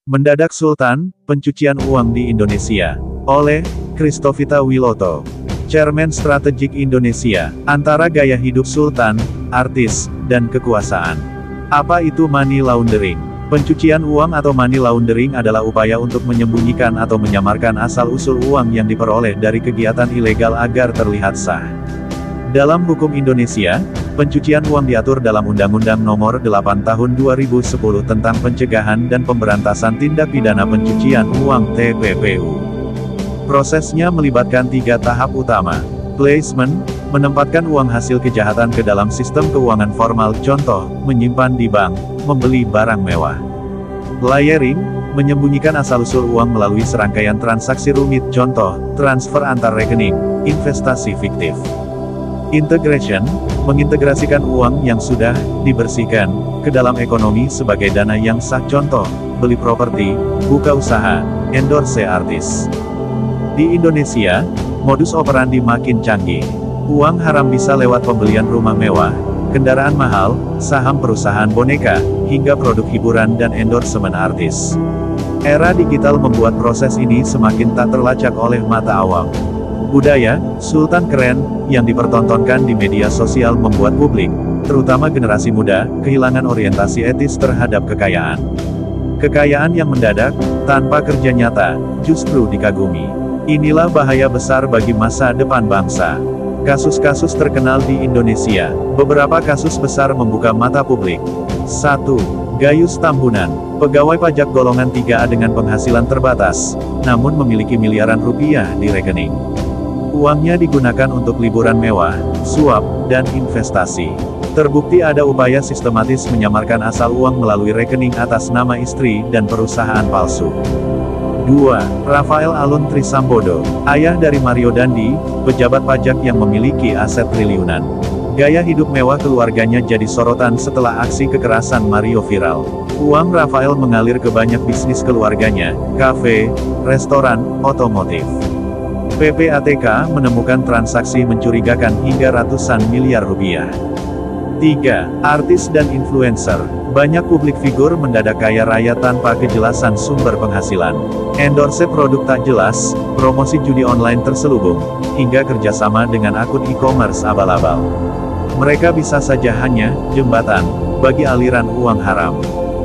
Mendadak Sultan, pencucian uang di Indonesia. Oleh Christovita Wiloto, Chairman Strategik Indonesia, antara gaya hidup Sultan, artis, dan kekuasaan. Apa itu money laundering? Pencucian uang atau money laundering adalah upaya untuk menyembunyikan atau menyamarkan asal-usul uang yang diperoleh dari kegiatan ilegal agar terlihat sah. Dalam hukum Indonesia, pencucian uang diatur dalam Undang-Undang Nomor 8 Tahun 2010 tentang Pencegahan dan Pemberantasan Tindak Pidana Pencucian Uang (TPPU). Prosesnya melibatkan 3 tahap utama. Placement, menempatkan uang hasil kejahatan ke dalam sistem keuangan formal, contoh, menyimpan di bank, membeli barang mewah. Layering, menyembunyikan asal-usul uang melalui serangkaian transaksi rumit, contoh, transfer antar rekening, investasi fiktif. Integration, mengintegrasikan uang yang sudah dibersihkan ke dalam ekonomi sebagai dana yang sah, contoh, beli properti, buka usaha, endorse artis. Di Indonesia, modus operandi makin canggih. Uang haram bisa lewat pembelian rumah mewah, kendaraan mahal, saham perusahaan boneka, hingga produk hiburan dan endorsemen artis. Era digital membuat proses ini semakin tak terlacak oleh mata awam. Budaya Sultan keren yang dipertontonkan di media sosial membuat publik, terutama generasi muda, kehilangan orientasi etis terhadap kekayaan. Kekayaan yang mendadak, tanpa kerja nyata, justru dikagumi. Inilah bahaya besar bagi masa depan bangsa. Kasus-kasus terkenal di Indonesia. Beberapa kasus besar membuka mata publik. 1. Gayus Tambunan, pegawai pajak golongan 3A dengan penghasilan terbatas, namun memiliki miliaran rupiah di rekening. Uangnya digunakan untuk liburan mewah, suap, dan investasi. Terbukti ada upaya sistematis menyamarkan asal uang melalui rekening atas nama istri dan perusahaan palsu. 2. Rafael Alun Trisambodo, ayah dari Mario Dandi, pejabat pajak yang memiliki aset triliunan. Gaya hidup mewah keluarganya jadi sorotan setelah aksi kekerasan Mario viral. Uang Rafael mengalir ke banyak bisnis keluarganya, kafe, restoran, otomotif. PPATK menemukan transaksi mencurigakan hingga ratusan miliar rupiah. 3. Artis dan influencer. Banyak publik figur mendadak kaya raya tanpa kejelasan sumber penghasilan. Endorse produk tak jelas, promosi judi online terselubung, hingga kerjasama dengan akun e-commerce abal-abal. Mereka bisa saja hanya jembatan bagi aliran uang haram.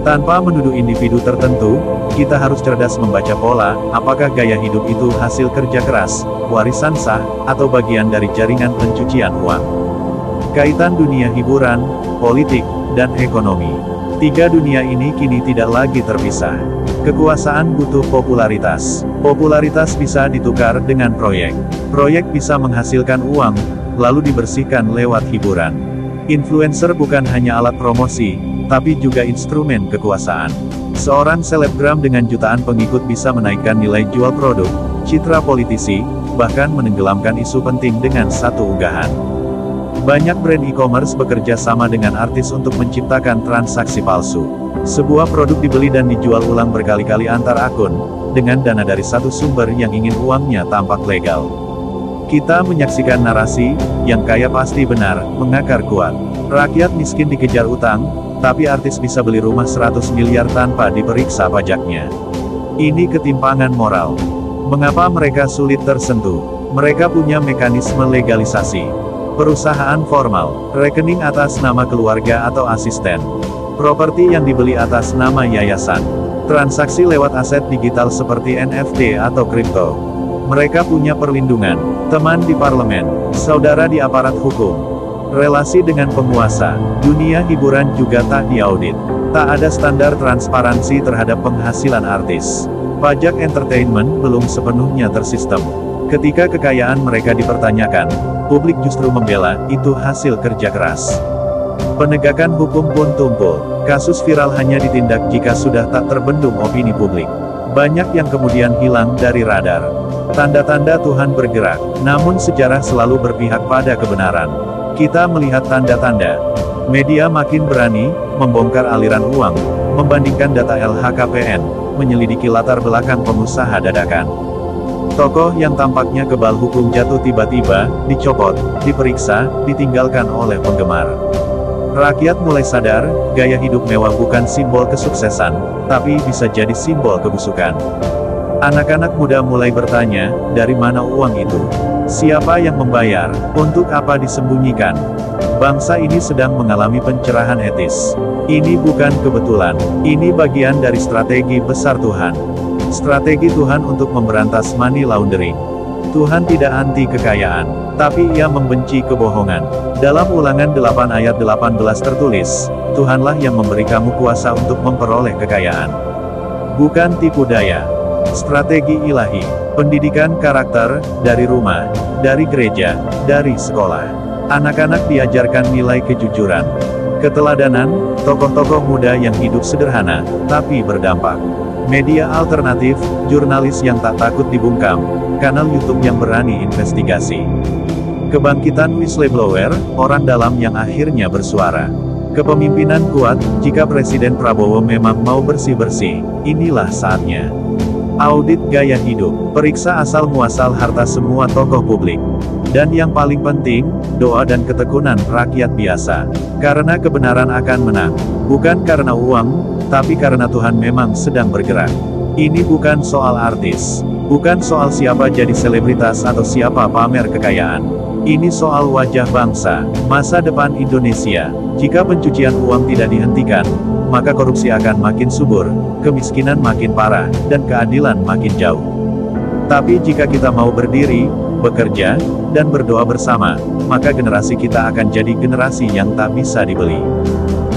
Tanpa menuduh individu tertentu, kita harus cerdas membaca pola, apakah gaya hidup itu hasil kerja keras, warisan sah, atau bagian dari jaringan pencucian uang. Kaitan dunia hiburan, politik, dan ekonomi. 3 dunia ini kini tidak lagi terpisah. Kekuasaan butuh popularitas. Popularitas bisa ditukar dengan proyek. Proyek bisa menghasilkan uang, lalu dibersihkan lewat hiburan. Influencer bukan hanya alat promosi, tapi juga instrumen kekuasaan. Seorang selebgram dengan jutaan pengikut bisa menaikkan nilai jual produk, citra politisi, bahkan menenggelamkan isu penting dengan satu unggahan. Banyak brand e-commerce bekerja sama dengan artis untuk menciptakan transaksi palsu. Sebuah produk dibeli dan dijual ulang berkali-kali antar akun, dengan dana dari satu sumber yang ingin uangnya tampak legal. Kita menyaksikan narasi, yang kaya pasti benar, mengakar kuat. Rakyat miskin dikejar utang, tapi artis bisa beli rumah 100 miliar tanpa diperiksa pajaknya. Ini ketimpangan moral. Mengapa mereka sulit tersentuh? Mereka punya mekanisme legalisasi. Perusahaan formal, rekening atas nama keluarga atau asisten. Properti yang dibeli atas nama yayasan. Transaksi lewat aset digital seperti NFT atau kripto. Mereka punya perlindungan, teman di parlemen, saudara di aparat hukum. Relasi dengan penguasa, dunia hiburan juga tak diaudit. Tak ada standar transparansi terhadap penghasilan artis. Pajak entertainment belum sepenuhnya tersistem. Ketika kekayaan mereka dipertanyakan, publik justru membela, itu hasil kerja keras. Penegakan hukum pun tumpul. Kasus viral hanya ditindak jika sudah tak terbendung opini publik. Banyak yang kemudian hilang dari radar. Tanda-tanda Tuhan bergerak, namun sejarah selalu berpihak pada kebenaran. Kita melihat tanda-tanda. Media makin berani membongkar aliran uang, membandingkan data LHKPN, menyelidiki latar belakang pengusaha dadakan. Tokoh yang tampaknya kebal hukum jatuh tiba-tiba, dicopot, diperiksa, ditinggalkan oleh penggemar. Rakyat mulai sadar, gaya hidup mewah bukan simbol kesuksesan, tapi bisa jadi simbol kebusukan. Anak-anak muda mulai bertanya, dari mana uang itu? Siapa yang membayar? Untuk apa disembunyikan? Bangsa ini sedang mengalami pencerahan etis. Ini bukan kebetulan, ini bagian dari strategi besar Tuhan. Strategi Tuhan untuk memberantas money laundering. Tuhan tidak anti kekayaan, tapi Ia membenci kebohongan. Dalam Ulangan 8 ayat 18 tertulis, Tuhanlah yang memberi kamu kuasa untuk memperoleh kekayaan. Bukan tipu daya. Strategi ilahi. Pendidikan karakter, dari rumah, dari gereja, dari sekolah. Anak-anak diajarkan nilai kejujuran, keteladanan, tokoh-tokoh muda yang hidup sederhana, tapi berdampak. Media alternatif, jurnalis yang tak takut dibungkam, kanal YouTube yang berani investigasi. Kebangkitan whistleblower, orang dalam yang akhirnya bersuara. Kepemimpinan kuat, jika Presiden Prabowo memang mau bersih-bersih, inilah saatnya. Audit gaya hidup, periksa asal-muasal harta semua tokoh publik. Dan yang paling penting, doa dan ketekunan rakyat biasa. Karena kebenaran akan menang. Bukan karena uang, tapi karena Tuhan memang sedang bergerak. Ini bukan soal artis. Bukan soal siapa jadi selebritas atau siapa pamer kekayaan. Ini soal wajah bangsa, masa depan Indonesia. Jika pencucian uang tidak dihentikan, maka korupsi akan makin subur, kemiskinan makin parah, dan keadilan makin jauh. Tapi jika kita mau berdiri, bekerja, dan berdoa bersama, maka generasi kita akan jadi generasi yang tak bisa dibeli.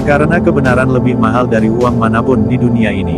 Karena kebenaran lebih mahal dari uang manapun di dunia ini.